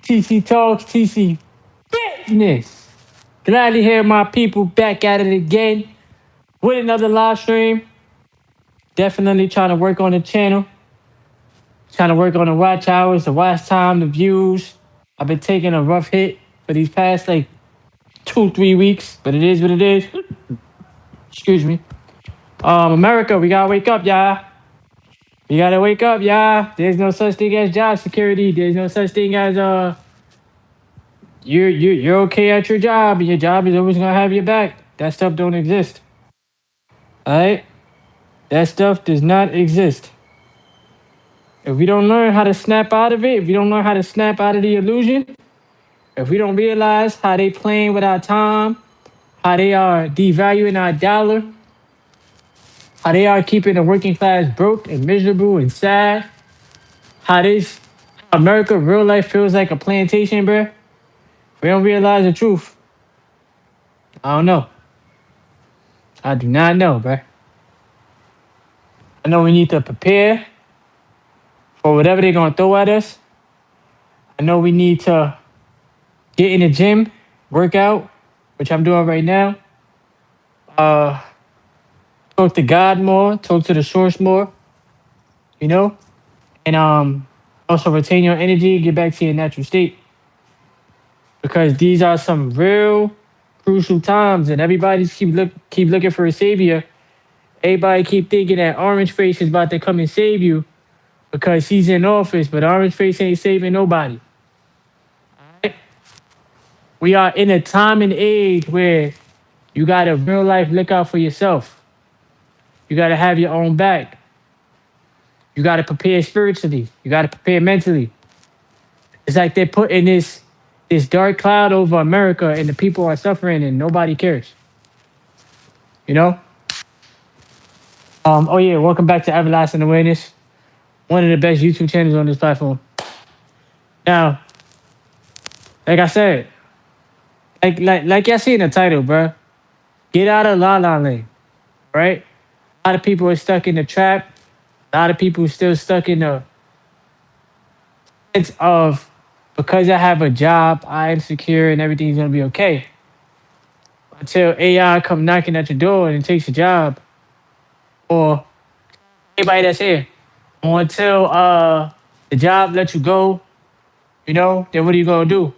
TC Talks, TC Fitness. Glad to hear my people back at it again with another live stream. Definitely trying to work on the channel, trying to work on the watch hours, the watch time, the views. I've been taking a rough hit for these past like 2, 3 weeks, but it is what it is. Excuse me. America, we gotta wake up, y'all. We gotta wake up, y'all. There's no such thing as job security. There's no such thing as you're okay at your job, and your job is always gonna have your back. That stuff don't exist. All right, that stuff does not exist. If we don't learn how to snap out of it, if we don't learn how to snap out of the illusion, if we don't realize how they playing with our time, how they are devaluing our dollar, how they are keeping the working class broke and miserable and sad, how this America real life feels like a plantation, bruh. We don't realize the truth. I don't know. I do not know, bruh. I know we need to prepare for whatever they're gonna throw at us. I know we need to get in the gym, work out, which I'm doing right now. Uh, Talk to God more, talk to the source more, you know, and also retain your energy, get back to your natural state, because these are some real crucial times, and everybody keep looking for a savior. Everybody keep thinking that Orange Face is about to come and save you because he's in office, but Orange Face ain't saving nobody. We are in a time and age where you gotta real life look out for yourself. You gotta have your own back. You gotta prepare spiritually. You gotta prepare mentally. It's like they're putting this dark cloud over America, and the people are suffering and nobody cares. You know? Oh yeah, welcome back to Everlasting Awareness, one of the best YouTube channels on this platform. Now, like I said, like y'all see in the title, bro. Get out of la la land, right? A lot of people are stuck in the trap. A lot of people are still stuck in the sense of, because I have a job, I am secure and everything's gonna be okay. Until AI come knocking at your door and takes your job, or anybody that's here, or until the job lets you go, you know, then what are you gonna do?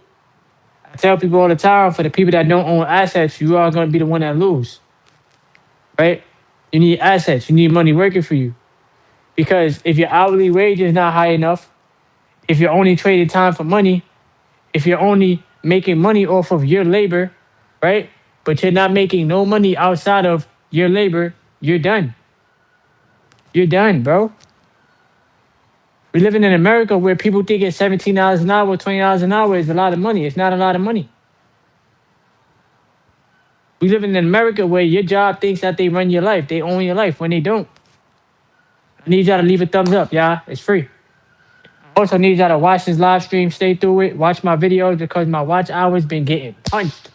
I tell people all the time, for the people that don't own assets, you are gonna be the one that lose, right? You need assets, you need money working for you. Because if your hourly wage is not high enough, if you're only trading time for money, if you're only making money off of your labor, right? But you're not making no money outside of your labor, you're done. You're done, bro. We're living in America where people think it's $17 an hour, $20 an hour is a lot of money. It's not a lot of money. We live in America where your job thinks that they run your life, they own your life, when they don't. I need y'all to leave a thumbs up, y'all. It's free. I also need y'all to watch this live stream, stay through it, watch my videos, because my watch hours been getting punched.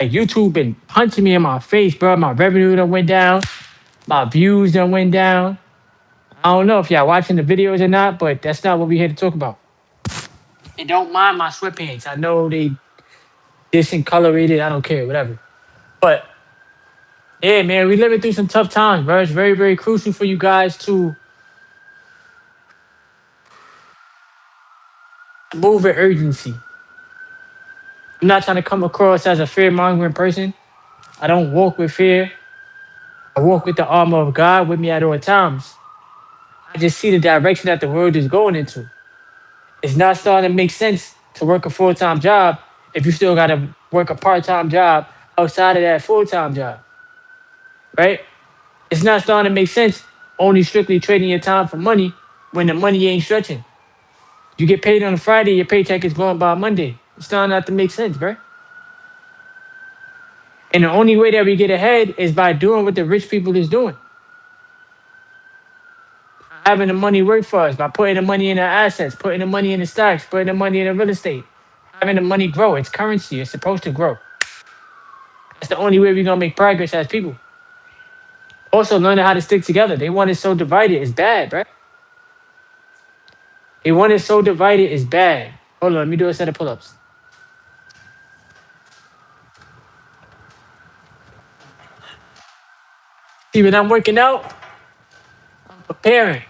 Like, YouTube been punching me in my face, bro. My revenue done went down. My views done went down. I don't know if y'all watching the videos or not, but that's not what we here to talk about. And don't mind my sweatpants. I know they discolorated. I don't care, whatever. But yeah, man, we living through some tough times, bro. It's very, very crucial for you guys to move with urgency. I'm not trying to come across as a fear-mongering person. I don't walk with fear. I walk with the armor of God with me at all times. I just see the direction that the world is going into. It's not starting to make sense to work a full-time job if you still got to work a part-time job outside of that full-time job, right? It's not starting to make sense only strictly trading your time for money when the money ain't stretching. You get paid on a Friday, your paycheck is going by Monday. It's starting not to make sense, bro. And the only way that we get ahead is by doing what the rich people is doing. Having the money work for us, by putting the money in our assets, putting the money in the stocks, putting the money in the real estate, having the money grow. It's currency. It's supposed to grow. That's the only way we're going to make progress as people. Also, learning how to stick together. They want it so divided. It's bad, bro. They want it so divided. It's bad. Hold on, let me do a set of pull-ups. See, when I'm working out, preparing.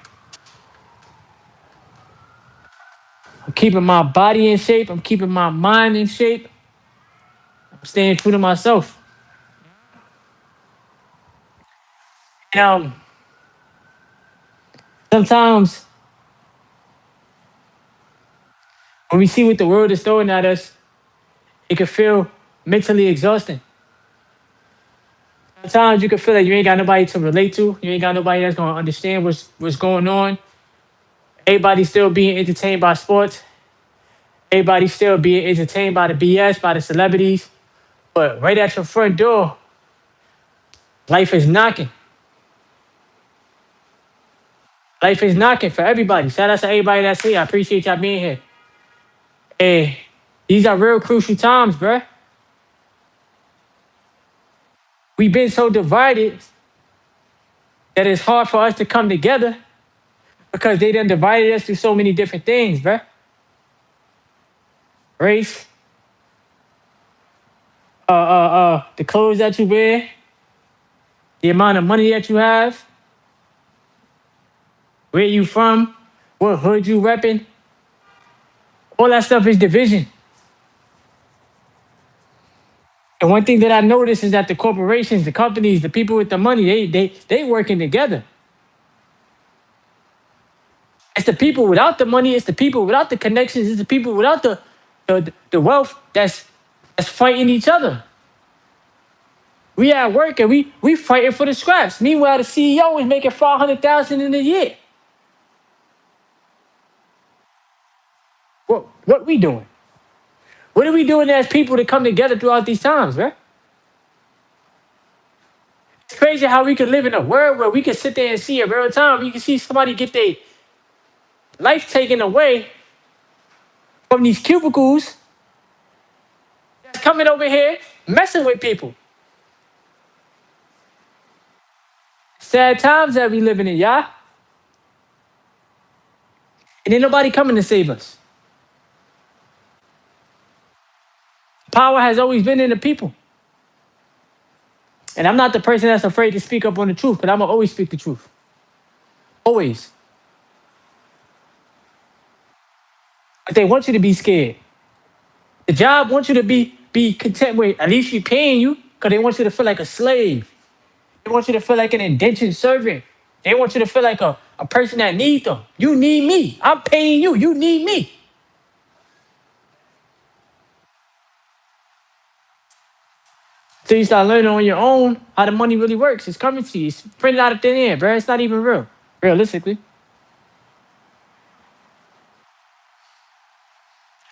I'm keeping my body in shape. I'm keeping my mind in shape. I'm staying true to myself. And sometimes when we see what the world is throwing at us, it can feel mentally exhausting. Sometimes you can feel like you ain't got nobody to relate to. You ain't got nobody that's gonna understand what's going on. Everybody's still being entertained by sports. Everybody's still being entertained by the BS, by the celebrities. But right at your front door, life is knocking. Life is knocking for everybody. Shout out to everybody that's here. I appreciate y'all being here. Hey, these are real crucial times, bruh. We've been so divided that it's hard for us to come together because they done divided us through so many different things, bruh. Race, the clothes that you wear, the amount of money that you have, where you from, what hood you repping. All that stuff is division. And one thing that I noticed is that the corporations, the companies, the people with the money, they working together. It's the people without the money, it's the people without the connections, it's the people without the wealth that's fighting each other. We at work and we fighting for the scraps. Meanwhile, the CEO is making 500,000 in a year. What we doing? What are we doing as people to come together throughout these times, right? It's crazy how we can live in a world where we can sit there and see in real time. You can see somebody get their life taken away from these cubicles that's coming over here messing with people. Sad times that we living in, y'all. And ain't nobody coming to save us. Power has always been in the people. And I'm not the person that's afraid to speak up on the truth, but I'm gonna always speak the truth. Always. But they want you to be scared. The job wants you to be content with at least you paying you because they want you to feel like a slave. They want you to feel like an indentured servant. They want you to feel like a person that needs them. You need me. I'm paying you. You need me. So you start learning on your own how the money really works. It's currency. It's printed out of thin air, bro. It's not even real, realistically.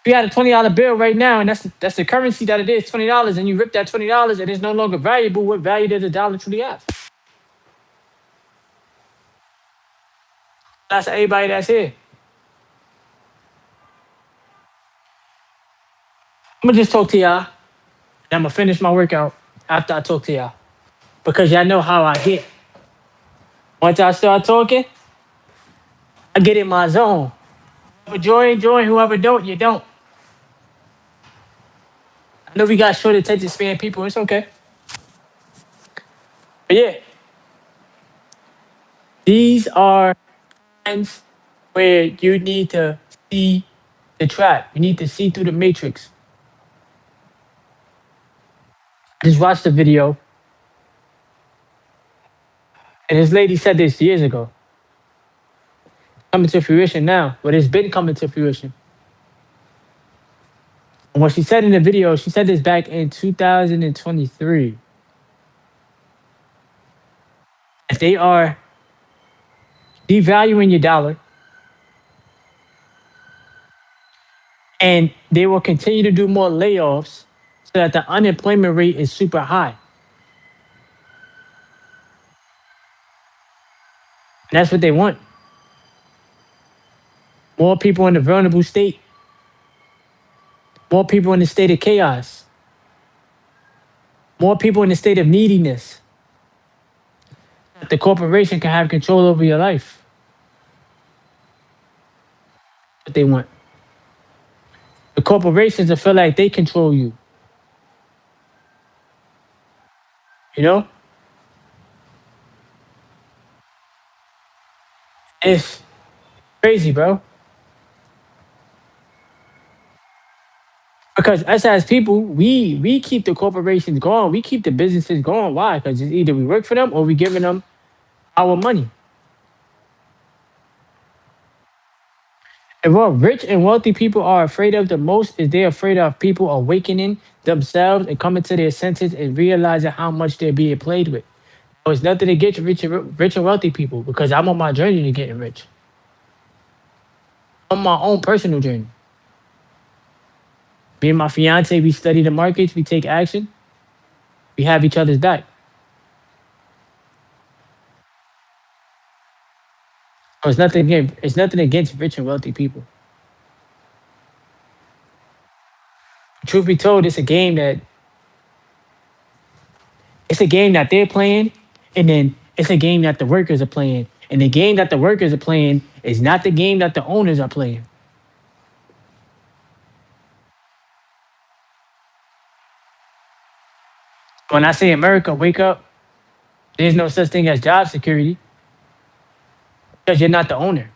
If you had a $20 bill right now, and that's the currency that it is, $20, and you rip that $20 and it's no longer valuable, what value does a dollar truly have? That's everybody that's here. I'm gonna just talk to y'all, and I'm gonna finish my workout after I talk to y'all. Because y'all know how I get. Once I start talking, I get in my zone. Whoever join. Whoever don't, you don't. I know we got short attention span people. It's okay. But yeah, these are times where you need to see the trap. You need to see through the matrix. I just watched the video, and this lady said this years ago. Coming to fruition now, but it's been coming to fruition. And what she said in the video, she said this back in 2023. If they are devaluing your dollar, and they will continue to do more layoffs so that the unemployment rate is super high. And that's what they want. More people in a vulnerable state, more people in a state of chaos, more people in a state of neediness. The corporation can have control over your life. What they want. The corporations will feel like they control you. You know, it's crazy, bro. Because us as people, we keep the corporations going. We keep the businesses going. Why? Because it's either we work for them or we giving them our money. And what rich and wealthy people are afraid of the most is they're afraid of people awakening themselves and coming to their senses and realizing how much they're being played with. So it's nothing against rich and wealthy people because I'm on my journey to getting rich. On my own personal journey. Me and my fiance, we study the markets, we take action, we have each other's back. So it's nothing against rich and wealthy people. Truth be told, it's a game that they're playing, and then it's a game that the workers are playing. And the game that the workers are playing is not the game that the owners are playing. When I say America, wake up, there's no such thing as job security because you're not the owner.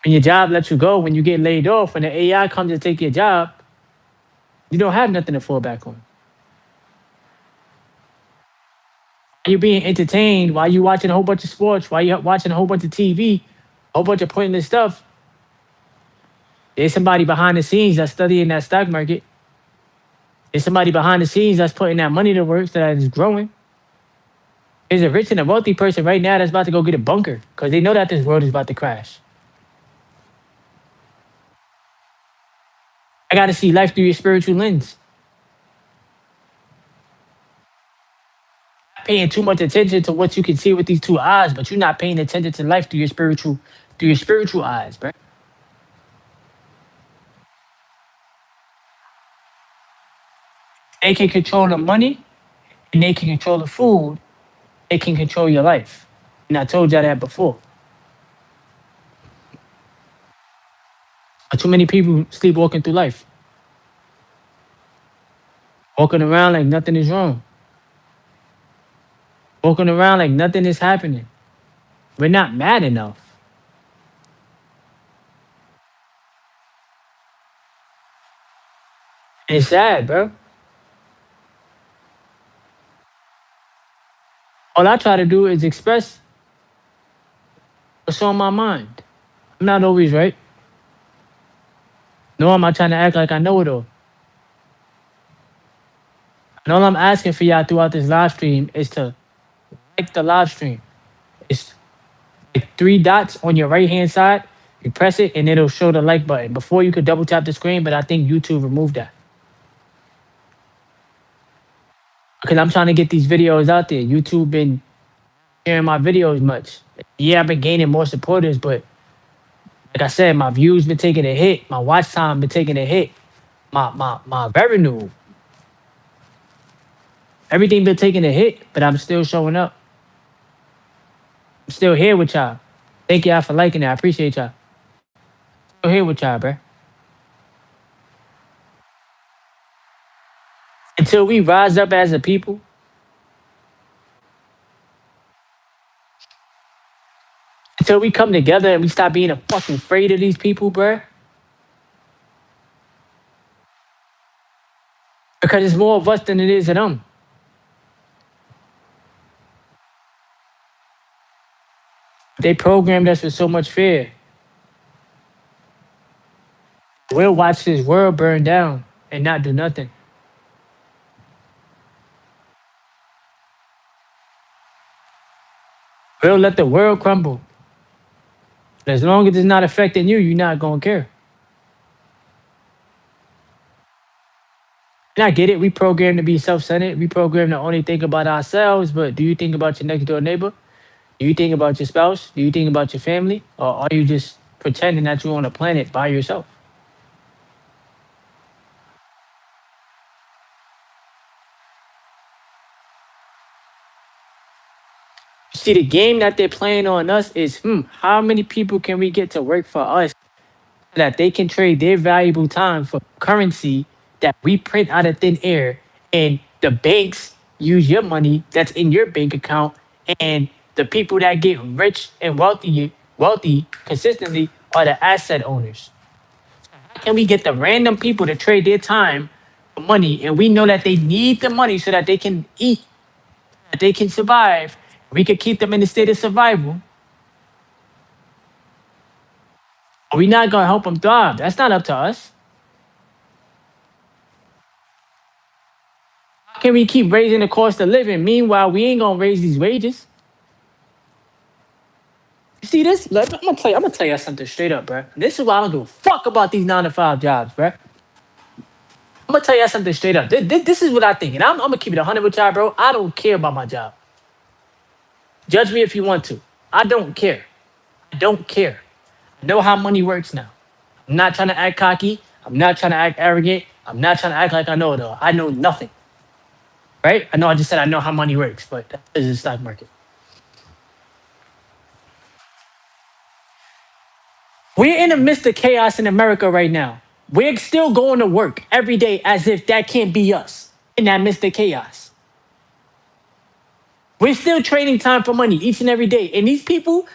When your job lets you go, when you get laid off, when the AI comes to take your job, you don't have nothing to fall back on. You're being entertained while you watching a whole bunch of sports, while you're watching a whole bunch of TV, a whole bunch of pointless stuff. There's somebody behind the scenes that's studying that stock market. There's somebody behind the scenes that's putting that money to work that is growing. There's a rich and a wealthy person right now that's about to go get a bunker because they know that this world is about to crash. I got to see life through your spiritual lens. Paying too much attention to what you can see with these two eyes, but you're not paying attention to life through your spiritual eyes, bro. They can control the money and they can control the food. They can control your life. And I told y'all that before. But too many people sleepwalking through life, walking around like nothing is wrong, walking around like nothing is happening. We're not mad enough. It's sad, bro. All I try to do is express what's on my mind. I'm not always right. Nor am I trying to act like I know it all. And all I'm asking for y'all throughout this live stream is to like the live stream. It's like three dots on your right hand side. You press it and it'll show the like button. Before you could double tap the screen, but I think YouTube removed that. Because I'm trying to get these videos out there. YouTube been sharing my videos much. Yeah, I've been gaining more supporters, but like I said, my views been taking a hit. My watch time been taking a hit. My revenue, everything been taking a hit, but I'm still showing up. I'm still here with y'all. Thank y'all for liking it. I appreciate y'all. Still here with y'all, bro. Until we rise up as a people, until we come together and we stop being a fucking afraid of these people, bro. Because it's more of us than it is of them. They programmed us with so much fear. We'll watch this world burn down and not do nothing. We'll let the world crumble. But as long as it's not affecting you, you're not gonna care. And I get it. We programmed to be self-centered. We programmed to only think about ourselves. But do you think about your next door neighbor? Do you think about your spouse? Do you think about your family? Or are you just pretending that you're on a planet by yourself? See, the game that they're playing on us is, how many people can we get to work for us that they can trade their valuable time for currency that we print out of thin air, and the banks use your money that's in your bank account, and the people that get rich and wealthy consistently are the asset owners. How can we get the random people to trade their time for money, and we know that they need the money so that they can eat, that they can survive, we could keep them in a state of survival? Are we not gonna help them thrive? That's not up to us. How can we keep raising the cost of living? Meanwhile, we ain't gonna raise these wages. You see this? Look, I'm gonna tell you something straight up, bro. This is why I don't give a fuck about these 9 to 5 jobs, bro. I'm gonna tell you something straight up. This is what I think, and I'm gonna keep it 100 with y'all, bro. I don't care about my job. Judge me if you want to. I don't care. I don't care. I know how money works now. I'm not trying to act cocky. I'm not trying to act arrogant. I'm not trying to act like I know it all. I know nothing. Right? I know I just said I know how money works, but that is the stock market. We're in the midst of chaos in America right now. We're still going to work every day as if that can't be us in that midst of chaos. We're still trading time for money each and every day. And these people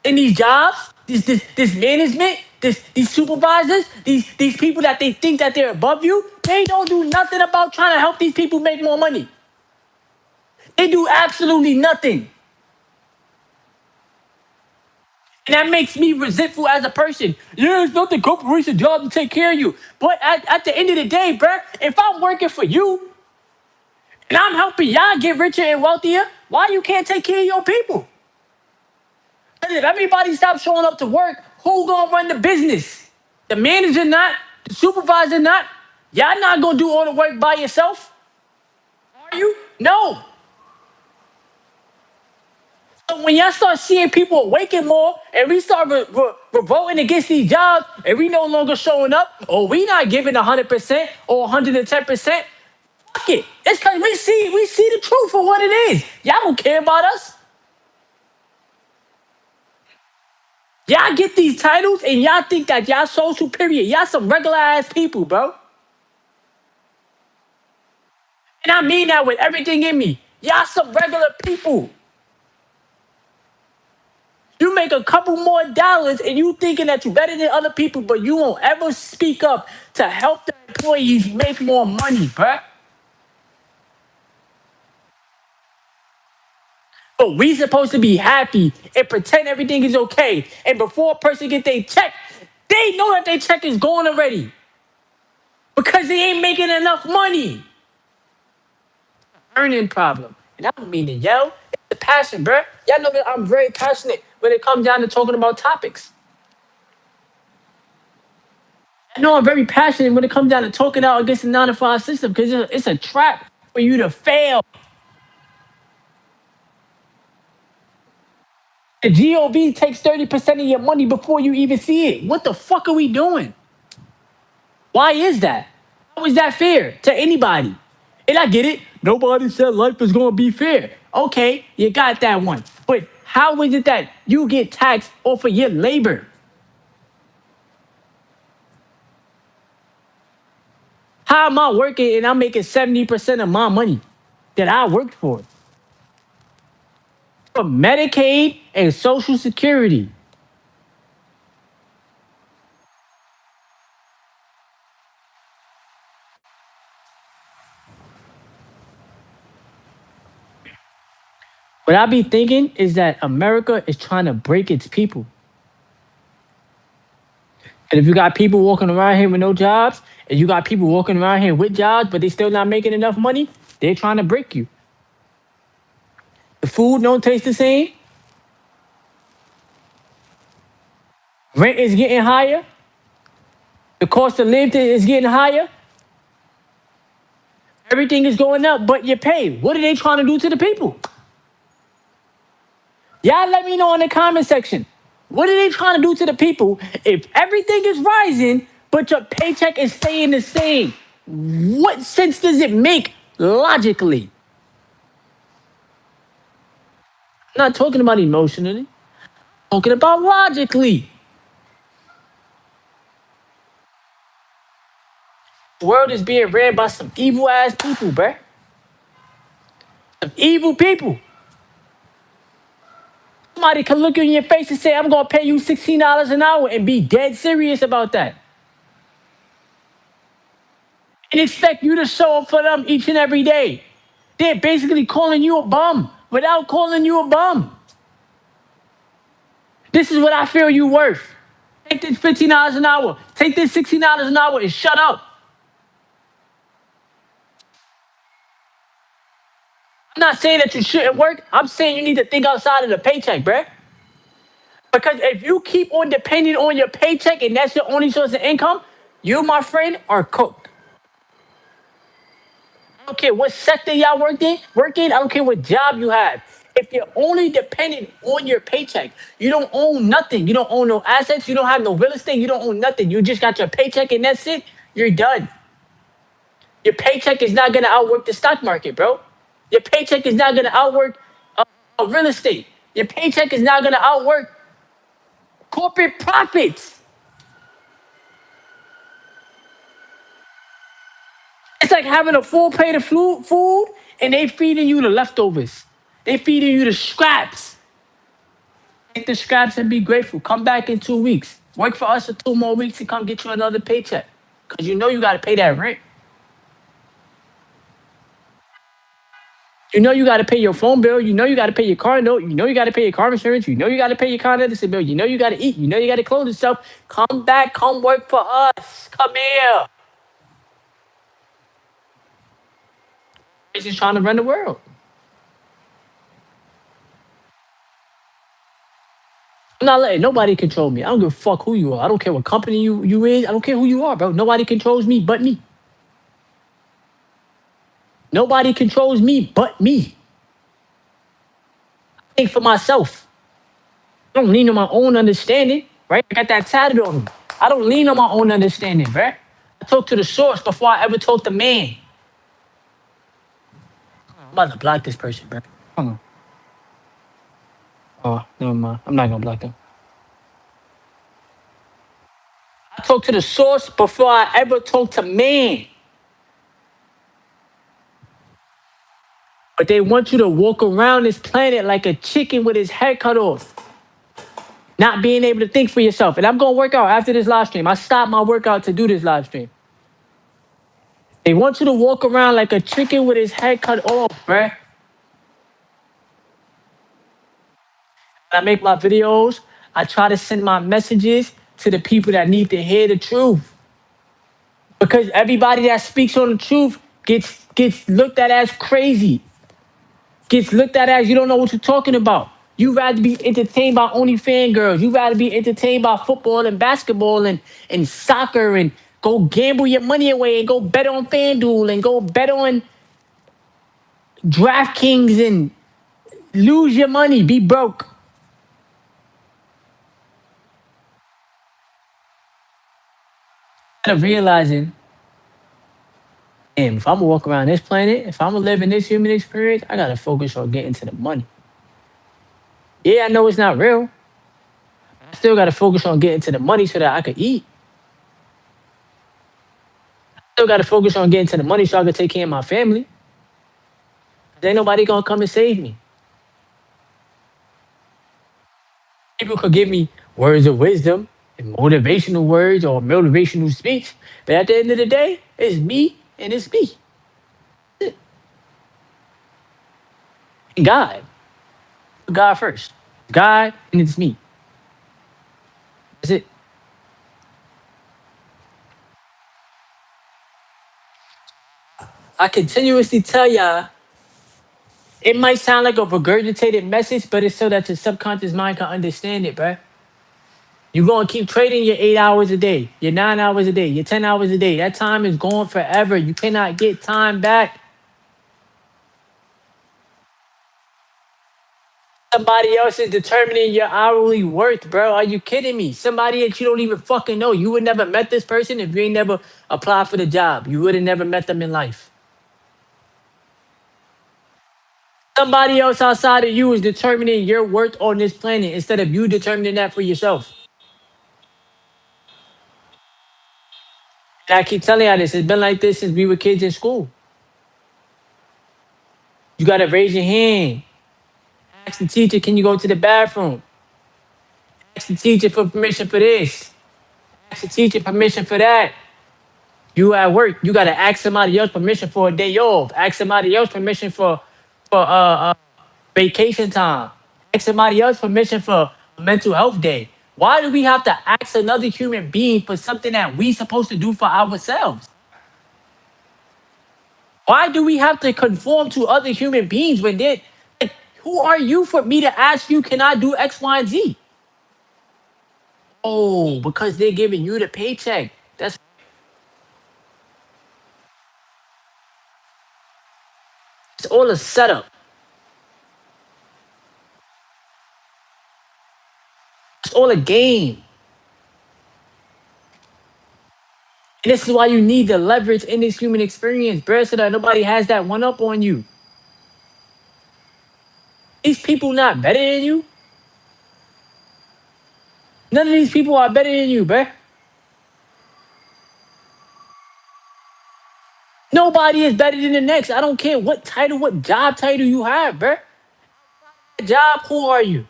in these jobs, this management, these supervisors, these people that they think that they're above you, they don't do nothing about trying to help these people make more money. They do absolutely nothing. And that makes me resentful as a person. Yeah, it's not the corporation job to take care of you. But at the end of the day, bruh, if I'm working for you and I'm helping y'all get richer and wealthier, why you can't take care of your people? And if everybody stops showing up to work, who gonna run the business? The manager not, the supervisor not. Y'all not gonna do all the work by yourself, are you? No. So when y'all start seeing people awaken more and we start revolting against these jobs and we no longer showing up or we not giving 100% or 110%, fuck it. It's because we see the truth for what it is. Y'all don't care about us. Y'all get these titles and y'all think that y'all so superior. Y'all some regular ass people, bro. And I mean that with everything in me. Y'all some regular people. You make a couple more dollars and you thinking that you better than other people, but you won't ever speak up to help the employees make more money, bruh. But we supposed to be happy and pretend everything is okay. And before a person get their check, they know that their check is gone already because they ain't making enough money. Earning problem. And I don't mean to yell. It's the passion, bruh. Y'all know that I'm very passionate when it comes down to talking about topics. I know I'm very passionate when it comes down to talking out against the 9 to 5 system because it's a trap for you to fail. The GOB takes 30% of your money before you even see it. What the fuck are we doing? Why is that? How is that fair to anybody? And I get it. Nobody said life is going to be fair. Okay, you got that one. But how is it that you get taxed off of your labor? How am I working and I'm making 70% of my money that I worked for? For Medicaid and Social Security. What I be thinking is that America is trying to break its people. And if you got people walking around here with no jobs, and you got people walking around here with jobs, but they still not making enough money, they're trying to break you. The food don't taste the same. Rent is getting higher. The cost of living is getting higher. Everything is going up, but you pay. What are they trying to do to the people? Y'all let me know in the comment section. What are they trying to do to the people if everything is rising, but your paycheck is staying the same? What sense does it make logically? I'm not talking about emotionally. I'm talking about logically. The world is being ran by some evil ass people, bruh. Some evil people. Somebody can look you in your face and say, I'm gonna pay you $16 an hour and be dead serious about that. And expect you to show up for them each and every day. They're basically calling you a bum without calling you a bum. This is what I feel you worth. Take this $15 an hour. Take this $16 an hour and shut up. I'm not saying that you shouldn't work. I'm saying you need to think outside of the paycheck, bruh. Because if you keep on depending on your paycheck and that's your only source of income, you, my friend, are cooked. I don't care what sector y'all work in. I don't care what job you have. If you're only dependent on your paycheck, you don't own nothing. You don't own no assets. You don't have no real estate. You don't own nothing. You just got your paycheck and that's it. You're done. Your paycheck is not gonna outwork the stock market, bro. Your paycheck is not gonna outwork real estate. Your paycheck is not gonna outwork corporate profits. It's like having a full plate of food and they feeding you the leftovers. They feeding you the scraps. Take the scraps and be grateful. Come back in 2 weeks. Work for us for 2 more weeks to come get you another paycheck. Cause you know you gotta pay that rent. You know you got to pay your phone bill. You know you got to pay your car note. You know you got to pay your car insurance. You know you got to pay your car medicine bill. You know you got to eat. You know you got to clothe yourself. Come back. Come work for us. Come here. He's just trying to run the world. I'm not letting nobody control me. I don't give a fuck who you are. I don't care what company you is. I don't care who you are, bro. Nobody controls me but me. Nobody controls me but me. I think for myself. I don't lean on my own understanding, right? I got that tatted on me. I don't lean on my own understanding, right? I talk to the source before I ever talk to man. I'm about to block this person, bro. Hold on. Oh, never mind. I'm not gonna block them. I talk to the source before I ever talk to man. But they want you to walk around this planet like a chicken with his head cut off. Not being able to think for yourself. And I'm gonna work out after this live stream. I stopped my workout to do this live stream. They want you to walk around like a chicken with his head cut off, bruh. When I make my videos, I try to send my messages to the people that need to hear the truth. Because everybody that speaks on the truth gets looked at as crazy. Gets looked at as you don't know what you're talking about. You rather be entertained by OnlyFans girls. You rather be entertained by football and basketball and soccer and go gamble your money away and go bet on FanDuel and go bet on DraftKings and lose your money, be broke. Instead of realizing, damn, if I'm gonna walk around this planet, if I'm gonna live in this human experience, I gotta focus on getting to the money. Yeah, I know it's not real. I still gotta focus on getting to the money so that I could eat. Still gotta focus on getting to the money so I can take care of my family. There ain't nobody gonna come and save me. People could give me words of wisdom and motivational words or motivational speech, but at the end of the day, it's me and it's me. And God. God first. God and it's me. That's it. I continuously tell y'all, it might sound like a regurgitated message, but it's so that your subconscious mind can understand it, bruh. You're gonna keep trading your 8 hours a day, your 9 hours a day, your 10 hours a day. That time is gone forever. You cannot get time back. Somebody else is determining your hourly worth, bro. Are you kidding me? Somebody that you don't even fucking know. You would never met this person if you ain't never applied for the job. You would have never met them in life. Somebody else outside of you is determining your worth on this planet instead of you determining that for yourself. And I keep telling y'all this. It's been like this since we were kids in school. You gotta raise your hand. Ask the teacher, can you go to the bathroom? Ask the teacher for permission for this. Ask the teacher permission for that. You at work, you gotta ask somebody else permission for a day off. Ask somebody else permission for vacation time. Ask somebody else permission for a mental health day. Why do we have to ask another human being for something that we supposed to do for ourselves? Why do we have to conform to other human beings when they like, who are you for me to ask you, can I do X, Y, and Z? Oh, because they're giving you the paycheck. It's all a setup. It's all a game. And this is why you need the leverage in this human experience, bro, so that nobody has that one up on you. These people not better than you. None of these people are better than you, bro. Nobody is better than the next. I don't care what title, what job title you have, bro. Job, who are you?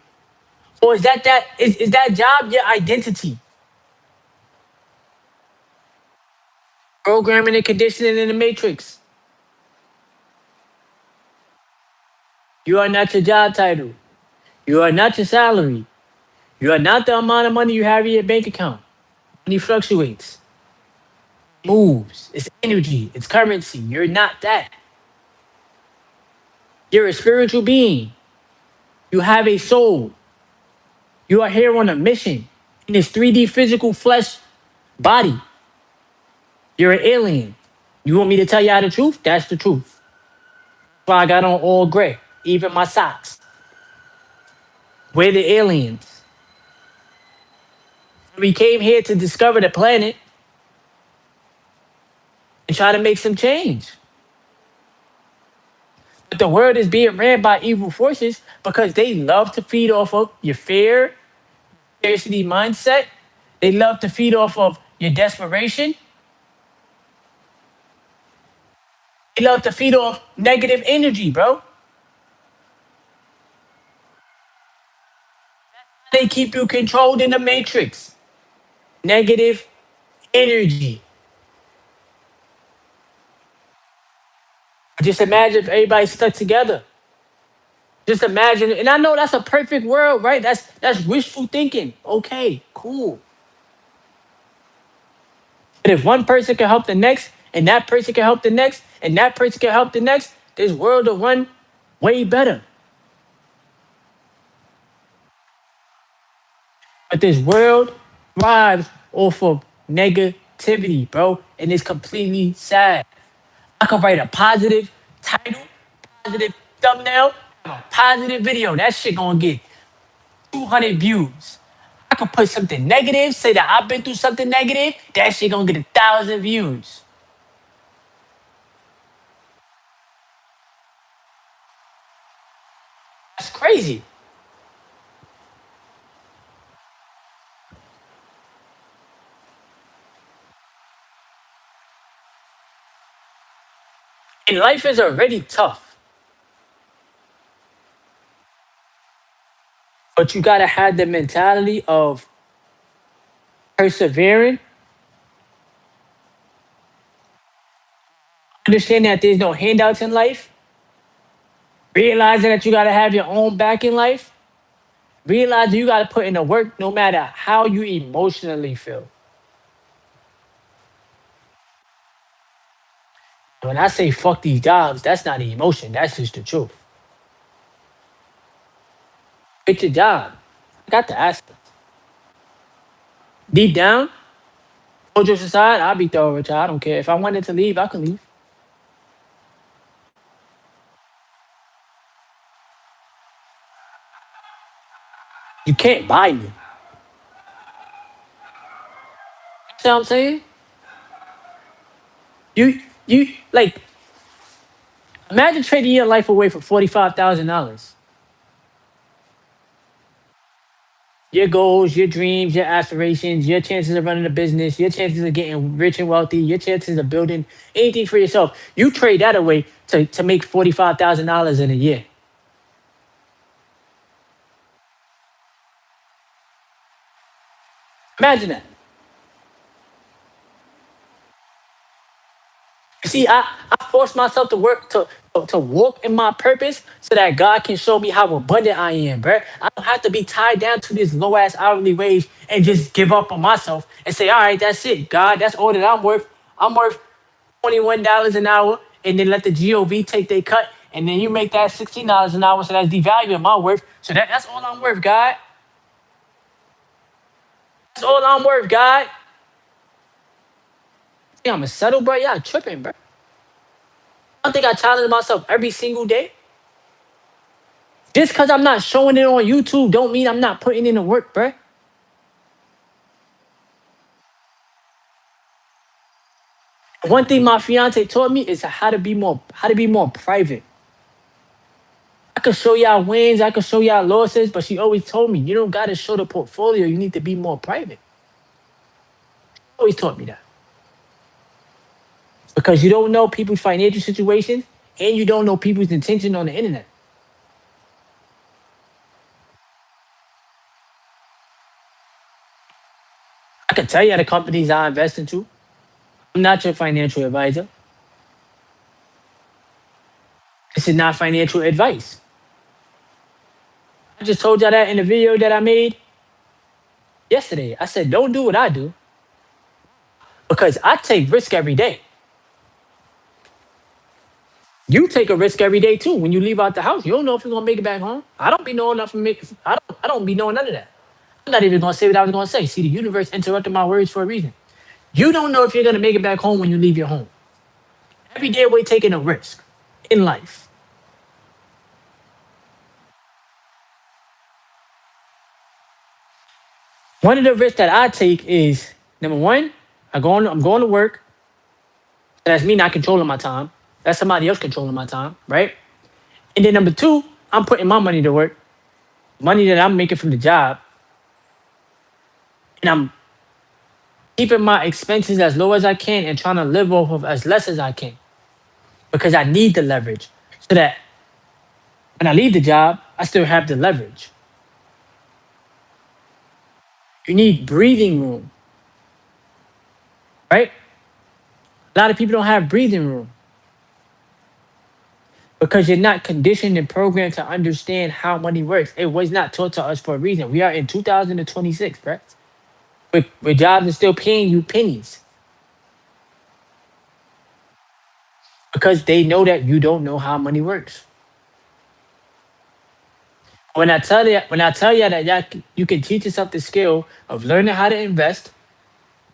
Or is that job your identity? Programming and conditioning in the matrix. You are not your job title. You are not your salary. You are not the amount of money you have in your bank account. Money fluctuates, moves. It's energy. It's currency. You're not that. You're a spiritual being. You have a soul. You are here on a mission in this 3D physical flesh body. You're an alien. You want me to tell y'all the truth? That's the truth. That's why I got on all gray, even my socks. We're the aliens. We came here to discover the planet and try to make some change. But the world is being ran by evil forces because they love to feed off of your fear, scarcity mindset. They love to feed off of your desperation. They love to feed off negative energy, bro. They keep you controlled in the matrix. Negative energy. Just imagine if everybody stuck together. Just imagine, and I know that's a perfect world, right? That's wishful thinking. Okay, cool. But if one person can help the next, and that person can help the next, and that person can help the next, this world will run way better. But this world thrives off of negativity, bro. And it's completely sad. I could write a positive title, positive thumbnail, have a positive video. That shit gonna get 200 views. I could put something negative, say that I've been through something negative, that shit gonna get 1,000 views. That's crazy. And life is already tough, but you gotta have the mentality of persevering, understand that there's no handouts in life, realizing that you gotta have your own back in life, realizing you gotta put in the work no matter how you emotionally feel. When I say fuck these jobs, that's not an emotion, that's just the truth. Pick your job. I got to ask them. Deep down, all jokes aside, I'll be thorough with y'all. I don't care. If I wanted to leave, I could leave. You can't buy me. See what I'm saying? You like imagine trading your life away for $45,000. your goals, your dreams, your aspirations, your chances of running a business, your chances of getting rich and wealthy, your chances of building anything for yourself. You trade that away to make $45,000 in a year. Imagine that. See, I force myself to work to walk in my purpose so that God can show me how abundant I am, bro. I don't have to be tied down to this low ass hourly wage and just give up on myself and say, all right, that's it, God, that's all that I'm worth. I'm worth $21 an hour, and then let the GOV take their cut, and then you make that $16 an hour, so that's devaluing my worth. So that's all I'm worth, God. That's all I'm worth, God. Yeah, I'm a settle, bro. Y'all tripping, bro. I think I challenge myself every single day. Just because I'm not showing it on YouTube don't mean I'm not putting in the work, bruh. One thing my fiance taught me is how to be more private. I could show y'all wins, I could show y'all losses, but she always told me you don't gotta show the portfolio. You need to be more private. Always taught me that because you don't know people's financial situations and you don't know people's intention on the internet. I can tell you the companies I invest into. I'm not your financial advisor. This is not financial advice. I just told y'all that in the video that I made yesterday. I said, don't do what I do because I take risk every day. You take a risk every day too. When you leave out the house, you don't know if you're gonna make it back home. I don't be knowing nothing. I don't be knowing none of that. I'm not even gonna say what I was gonna say. See, the universe interrupted my words for a reason. You don't know if you're gonna make it back home when you leave your home. Every day we're taking a risk in life. One of the risks that I take is number one, I'm going to work. That's me not controlling my time. That's somebody else controlling my time, right? And then number two, I'm putting my money to work, money that I'm making from the job, and I'm keeping my expenses as low as I can and trying to live off of as less as I can because I need the leverage so that when I leave the job, I still have the leverage. You need breathing room, right? A lot of people don't have breathing room because you're not conditioned and programmed to understand how money works. It was not taught to us for a reason. We are in 2026, right? Where jobs are still paying you pennies because they know that you don't know how money works. When I tell you that you can teach yourself the skill of learning how to invest,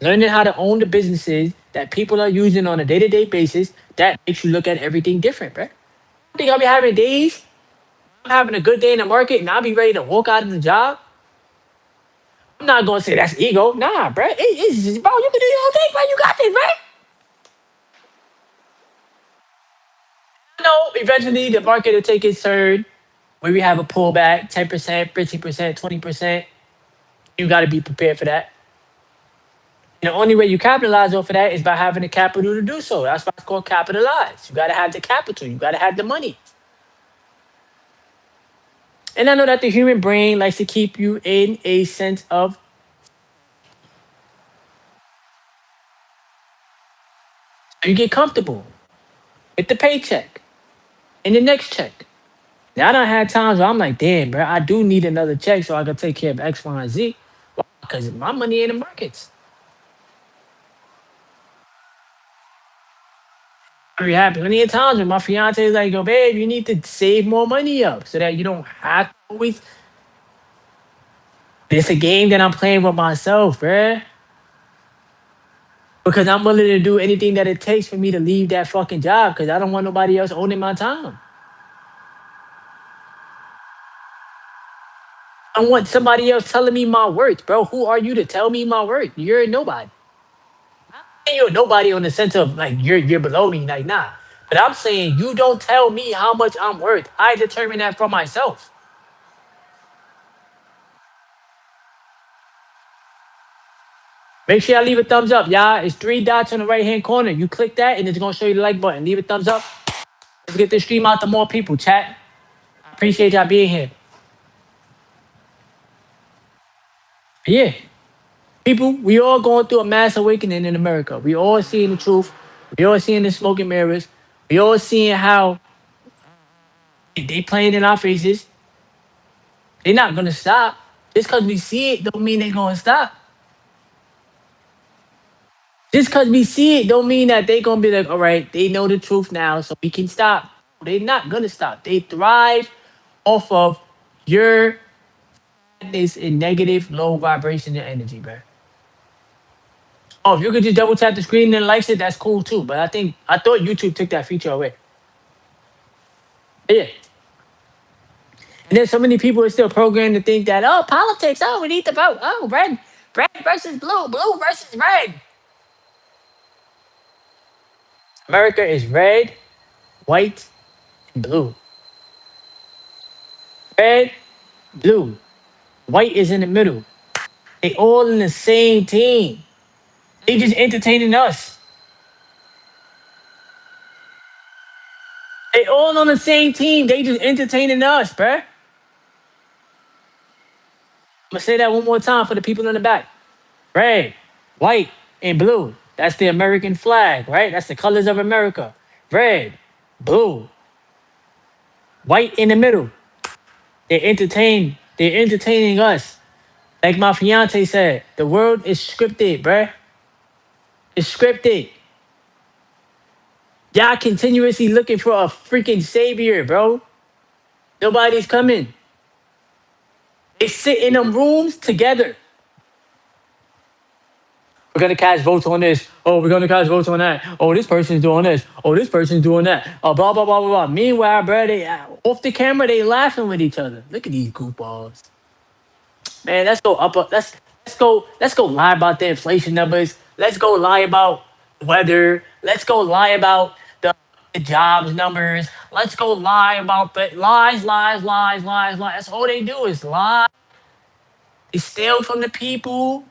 learning how to own the businesses that people are using on a day-to-day basis, that makes you look at everything different, right? I think I'll be having days, I'm having a good day in the market, and I'll be ready to walk out of the job. I'm not gonna say that's ego. Nah, bro. It's just, bro, you can do your own thing, bro. You got this, right? I know eventually the market will take its turn where we have a pullback, 10%, 15%, 20%. You gotta be prepared for that. And the only way you capitalize off of that is by having the capital to do so. That's why it's called capitalize. You gotta have the capital, you gotta have the money. And I know that the human brain likes to keep you in a sense of you get comfortable with the paycheck and the next check. Now I don't have times where I'm like, damn, bro, I do need another check so I can take care of X, Y, and Z. Because my money in the markets. We have plenty of times when my fiance is like, yo, babe, you need to save more money up so that you don't have to always. It's a game that I'm playing with myself, bruh. Because I'm willing to do anything that it takes for me to leave that fucking job because I don't want nobody else owning my time. I want somebody else telling me my worth, bro. Who are you to tell me my worth? You're a nobody. And you're a nobody on the sense of like you're below me, like nah. But I'm saying you don't tell me how much I'm worth. I determine that for myself. Make sure y'all leave a thumbs up, y'all. It's 3 dots on the right-hand corner. You click that, and it's gonna show you the like button. Leave a thumbs up. Let's get this stream out to more people, chat. Appreciate y'all being here. Yeah. People, we all going through a mass awakening in America. We all seeing the truth. We all seeing the smoke and mirrors. We all seeing how they playing in our faces. They're not gonna stop. Just because we see it don't mean they're gonna stop. Just because we see it don't mean that they gonna be like, all right, they know the truth now, so we can stop. They're not gonna stop. They thrive off of your sadness and negative, low vibration and energy, bro. Oh, if you could just double tap the screen and likes it, that's cool too. But I thought YouTube took that feature away. Yeah. And then so many people are still programmed to think that, oh, politics, oh, we need to vote. Oh, red versus blue, blue versus red. America is red, white, and blue. Red, blue. White is in the middle. They all in the same team. They just entertaining us. They all on the same team. They just entertaining us, bruh. I'm gonna say that one more time for the people in the back. Red, white, and blue. That's the American flag, right? That's the colors of America. Red, blue, white in the middle. They're entertaining us. Like my fiance said, the world is scripted, bruh. It's scripted. Y'all continuously looking for a freaking savior, bro. Nobody's coming. They sit in them rooms together. We're gonna cast votes on this. Oh, we're gonna cast votes on that. Oh, this person's doing this. Oh, this person's doing that. Oh, blah blah blah blah blah. Meanwhile, bro, they off the camera they laughing with each other. Look at these goofballs. Man, let's go up. Let's go lie about the inflation numbers. Let's go lie about weather. Let's go lie about the jobs numbers. Let's go lie about the lies, lies, lies, lies, lies. That's all they do is lie. They steal from the people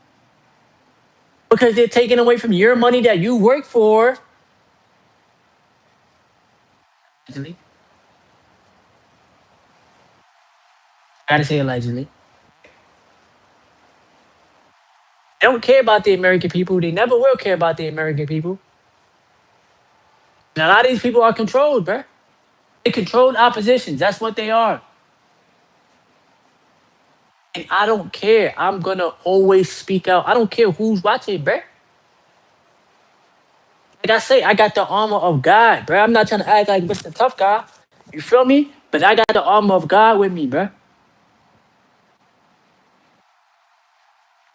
because they're taking away from your money that you work for. Allegedly. Gotta say allegedly. They don't care about the American people. They never will care about the American people. And a lot of these people are controlled, bruh. They controlled oppositions. That's what they are. And I don't care. I'm gonna always speak out. I don't care who's watching, bruh. Like I say, I got the armor of God, bruh. I'm not trying to act like Mr. Tough Guy. You feel me? But I got the armor of God with me, bruh.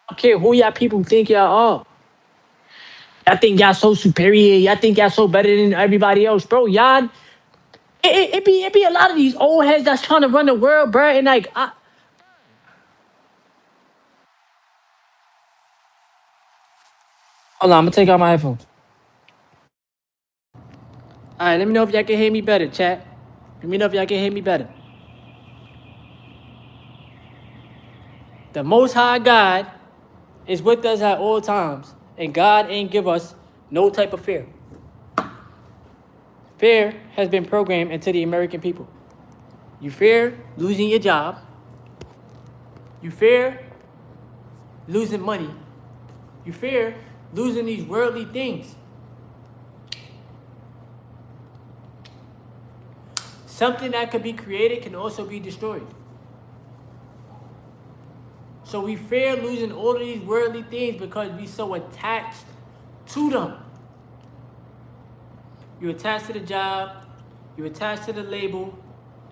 I don't care who y'all people think y'all are. Y'all think y'all so superior. Y'all think y'all so better than everybody else, bro. Y'all, it be a lot of these old heads that's trying to run the world, bruh. And like, hold on, I'm gonna take out my headphones. All right, let me know if y'all can hear me better, chat. Let me know if y'all can hear me better. The Most High God is with us at all times, and God ain't give us no type of fear. Fear has been programmed into the American people. You fear losing your job. You fear losing money. You fear losing these worldly things. Something that could be created can also be destroyed. So we fear losing all of these worldly things because we so attached to them. You attach to the job, you attach to the label,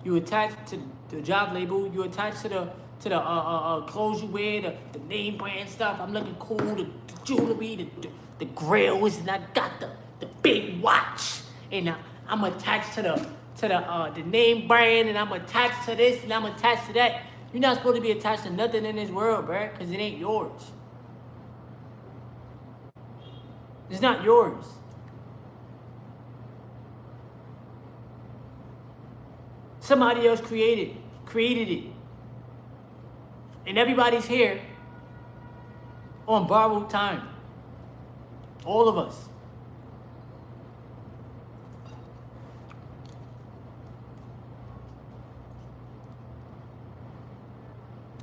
you attach to the job label, you attach to the clothes you wear, the name brand stuff. I'm looking cool, the jewelry, the grills, and I got the big watch, and I'm attached to the name brand, and I'm attached to this, and I'm attached to that. You're not supposed to be attached to nothing in this world, bruh, because it ain't yours. It's not yours. Somebody else created it. And everybody's here on borrowed time. All of us.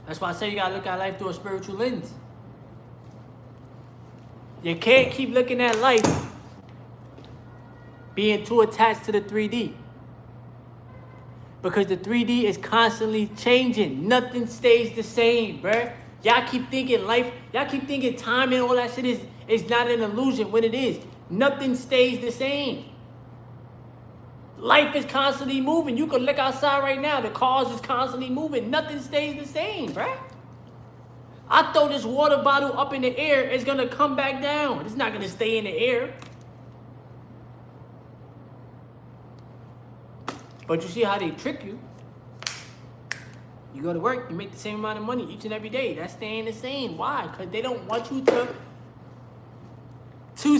That's why I say you gotta look at life through a spiritual lens. You can't keep looking at life being too attached to the 3D. Because the 3D is constantly changing. Nothing stays the same, bruh. Y'all keep thinking life, y'all keep thinking time and all that shit is not an illusion when it is. Nothing stays the same. Life is constantly moving. You can look outside right now. The cars is constantly moving. Nothing stays the same, bruh. I throw this water bottle up in the air, it's gonna come back down. It's not gonna stay in the air. But you see how they trick you. You go to work, you make the same amount of money each and every day. That's staying the same. Why? Because they don't want you to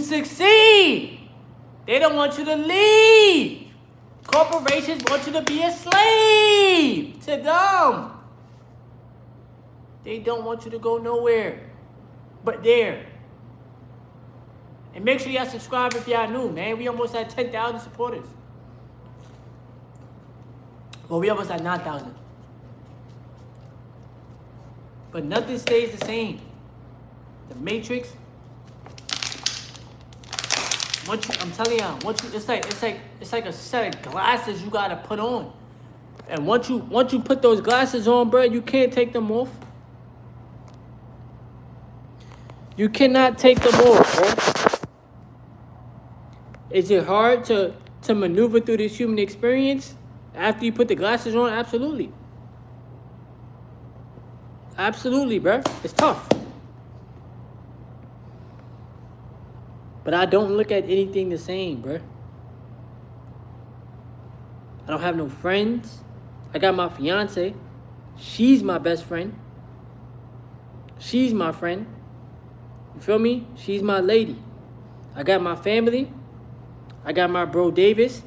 succeed. They don't want you to leave. Corporations want you to be a slave to them. They don't want you to go nowhere but there. And make sure y'all subscribe if y'all new, man. We almost at 10,000 supporters. Well, we almost at 9,000. But nothing stays the same. The Matrix. I'm telling y'all, it's like a set of glasses you gotta put on. And once you put those glasses on, bro, you can't take them off. You cannot take them off, bro. Is it hard to maneuver through this human experience after you put the glasses on? Absolutely. Absolutely, bro. It's tough. But I don't look at anything the same, bro. I don't have no friends. I got my fiance. She's my best friend. She's my friend. You feel me? She's my lady. I got my family. I got my bro Davis.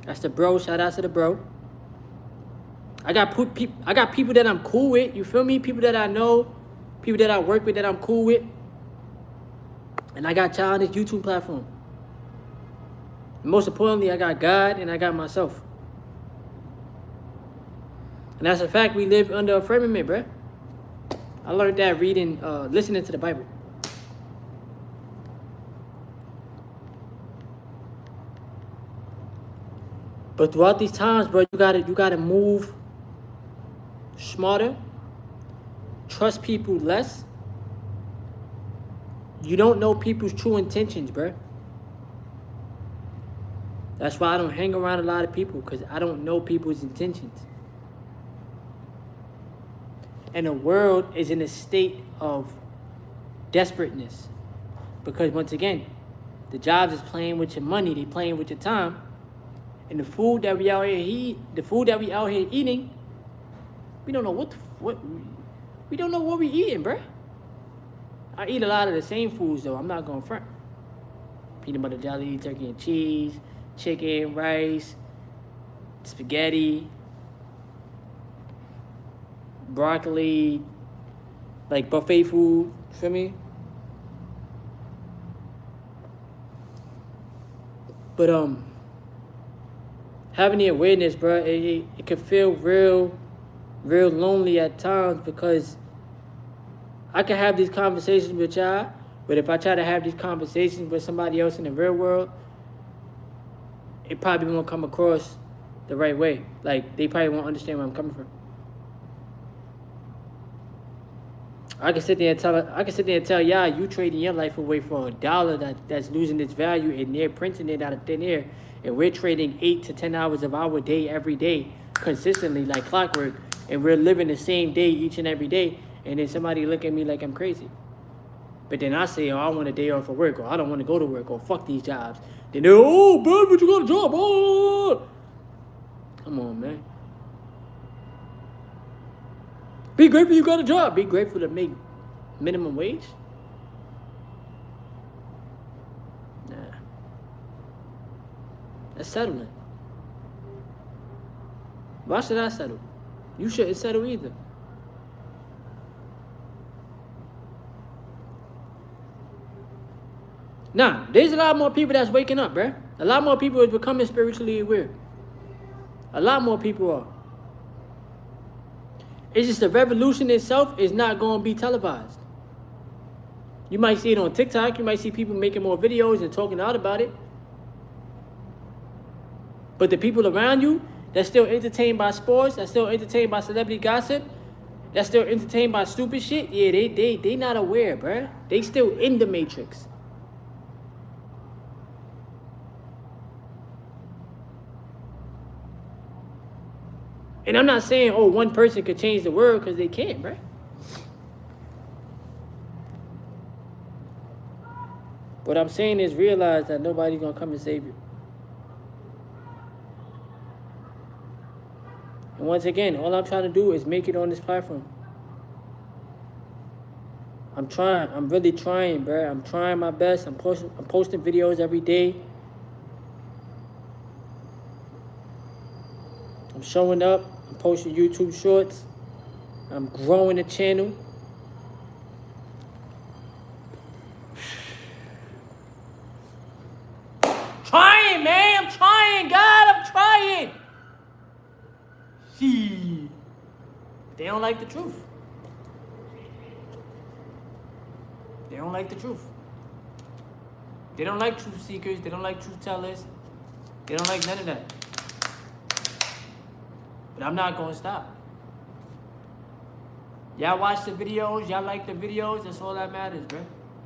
That's the bro. Shout out to the bro. I got people that I'm cool with. You feel me? People that I know. People that I work with that I'm cool with. And I got y'all on this YouTube platform. And most importantly, I got God and I got myself. And that's a fact. We live under a firmament, bruh. I learned that reading, listening to the Bible. But throughout these times, bro, you gotta move smarter, trust people less. You don't know people's true intentions, bro. That's why I don't hang around a lot of people, because I don't know people's intentions. And the world is in a state of desperateness. Because once again, the jobs is playing with your money, they playing with your time. And the food that we out here eating, we don't know we don't know what we eating, bruh. I eat a lot of the same foods though. I'm not gonna front. Peanut butter jelly, turkey and cheese, chicken, rice, spaghetti, broccoli, like buffet food. Feel me? But having the awareness, bro, it can feel real lonely at times, because I can have these conversations with y'all, but if I try to have these conversations with somebody else in the real world, it probably won't come across the right way. Like, they probably won't understand where I'm coming from. I can sit there and tell y'all, you trading your life away for $1 that's losing its value, and they're printing it out of thin air, and we're trading 8 to 10 hours of our day every day consistently like clockwork, and we're living the same day each and every day. And then somebody look at me like I'm crazy. But then I say, oh, I want a day off of work, or I don't want to go to work, or fuck these jobs. Then they're, oh, man, but you got a job. Oh. Come on, man. Be grateful you got a job. Be grateful to make minimum wage. Nah. That's settling. Why should I settle? You shouldn't settle either. Nah, there's a lot more people that's waking up, bruh. A lot more people is becoming spiritually aware. A lot more people are. It's just the revolution itself is not going to be televised. You might see it on TikTok. You might see people making more videos and talking out about it. But the people around you that's still entertained by sports, that's still entertained by celebrity gossip, that's still entertained by stupid shit, yeah, they not aware, bruh. They still in the matrix. And I'm not saying, oh, one person could change the world, because they can't, bruh. What I'm saying is realize that nobody's going to come and save you. And once again, all I'm trying to do is make it on this platform. I'm trying. I'm really trying, bruh. I'm trying my best. I'm posting videos every day. I'm showing up. I'm posting YouTube shorts. I'm growing the channel. Trying, man. I'm trying, God. I'm trying. See, they don't like the truth. They don't like the truth. They don't like truth seekers. They don't like truth tellers. They don't like none of that. But I'm not going to stop. Y'all watch the videos. Y'all like the videos. That's all that matters, bro.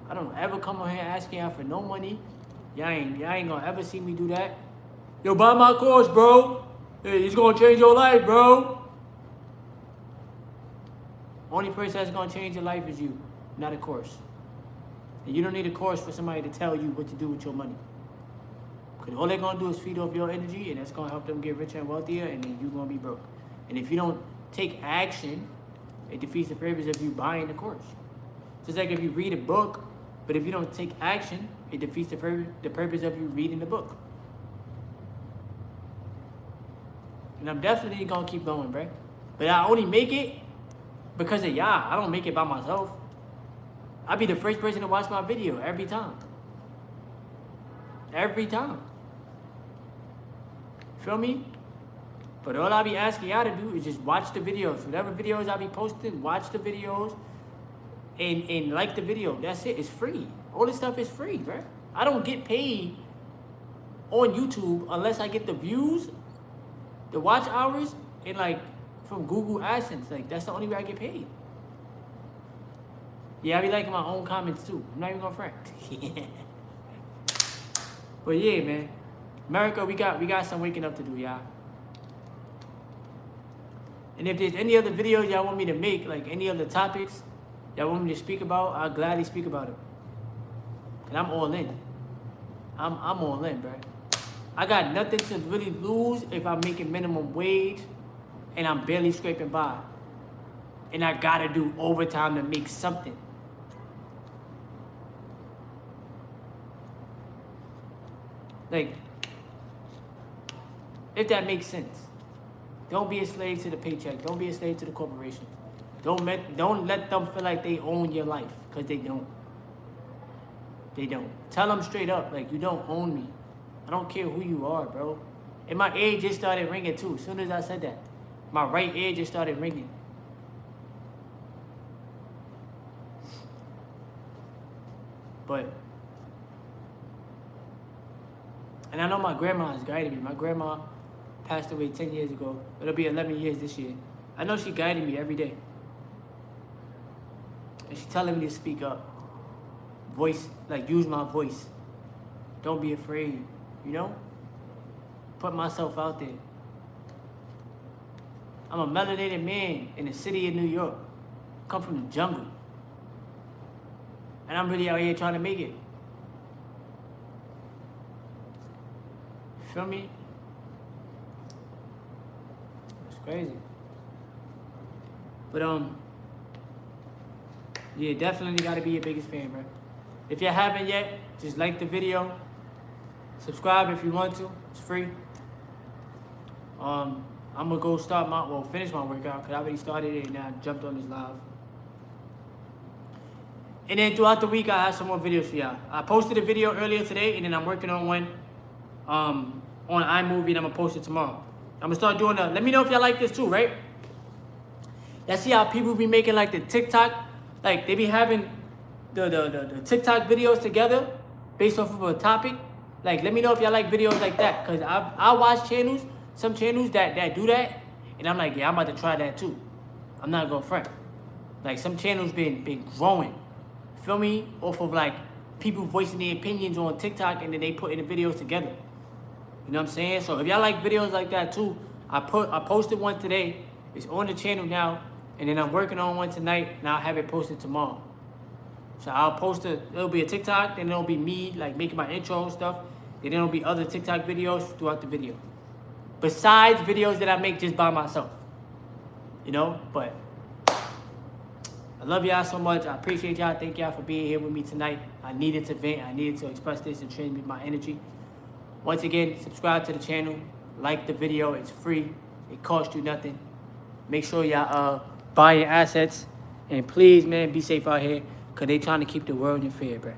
I don't ever come on here asking y'all for no money. Y'all ain't gonna ever see me do that. Yo, buy my course, bro. Hey, it's gonna change your life, bro. Only person that's gonna change your life is you, not a course. And you don't need a course for somebody to tell you what to do with your money. Because all they're gonna do is feed off your energy, and that's gonna help them get richer and wealthier, and then you're gonna be broke. And if you don't take action, it defeats the purpose of you buying the course. Just like if you read a book, but if you don't take action, it defeats the purpose of you reading the book. And I'm definitely gonna keep going, bro. But I only make it because of y'all. I don't make it by myself. I'll be the first person to watch my video every time. Every time. Feel me? But all I be asking y'all to do is just watch the videos. Whatever videos I be posting, watch the videos and like the video. That's it. It's free. All this stuff is free, bro. I don't get paid on YouTube unless I get the views, the watch hours, and like from Google AdSense. Like that's the only way I get paid. Yeah, I be liking my own comments too. I'm not even gonna front. But yeah, man. America, we got some waking up to do, y'all. And if there's any other videos y'all want me to make, like any other topics y'all want me to speak about, I'll gladly speak about it. And I'm all in. I'm all in, bro. I got nothing to really lose if I'm making minimum wage and I'm barely scraping by. And I gotta do overtime to make something. Like, if that makes sense. Don't be a slave to the paycheck. Don't be a slave to the corporation. Don't let them feel like they own your life, because they don't. They don't. Tell them straight up, like, you don't own me. I don't care who you are, bro. And my ear just started ringing too. As soon as I said that, my right ear just started ringing. But, and I know my grandma has guided me. My grandma passed away 10 years ago. It'll be 11 years this year. I know she guided me every day. And she's telling me to speak up. Voice, like use my voice. Don't be afraid, you know? Put myself out there. I'm a melanated man in the city of New York. Come from the jungle. And I'm really out here trying to make it. Feel me? It's crazy. But yeah, definitely gotta be your biggest fan, bro. If you haven't yet, just like the video. Subscribe if you want to. It's free. I'm gonna go finish my workout, because I already started it and I jumped on this live. And then throughout the week, I have some more videos for y'all. I posted a video earlier today, and then I'm working on one on iMovie, and I'm gonna post it tomorrow. I'm gonna start doing let me know if y'all like this too, right? Y'all see how people be making like the TikTok, like they be having the TikTok videos together based off of a topic. Like, let me know if y'all like videos like that, cause I watch channels, some channels that do that, and I'm like, yeah, I'm about to try that too. I'm not gonna front. Like, some channels been growing, feel me, off of like people voicing their opinions on TikTok, and then they putting the videos together. You know what I'm saying? So if y'all like videos like that too, I posted one today. It's on the channel now, and then I'm working on one tonight, and I'll have it posted tomorrow. So I'll post it'll be a TikTok, then it'll be me like making my intro and stuff. Then there'll be other TikTok videos throughout the video. Besides videos that I make just by myself. You know, but I love y'all so much. I appreciate y'all. Thank y'all for being here with me tonight. I needed to vent. I needed to express this and transmit my energy. Once again, subscribe to the channel. Like the video. It's free. It costs you nothing. Make sure y'all buy your assets. And please, man, be safe out here. Because they trying to keep the world in fear, bro.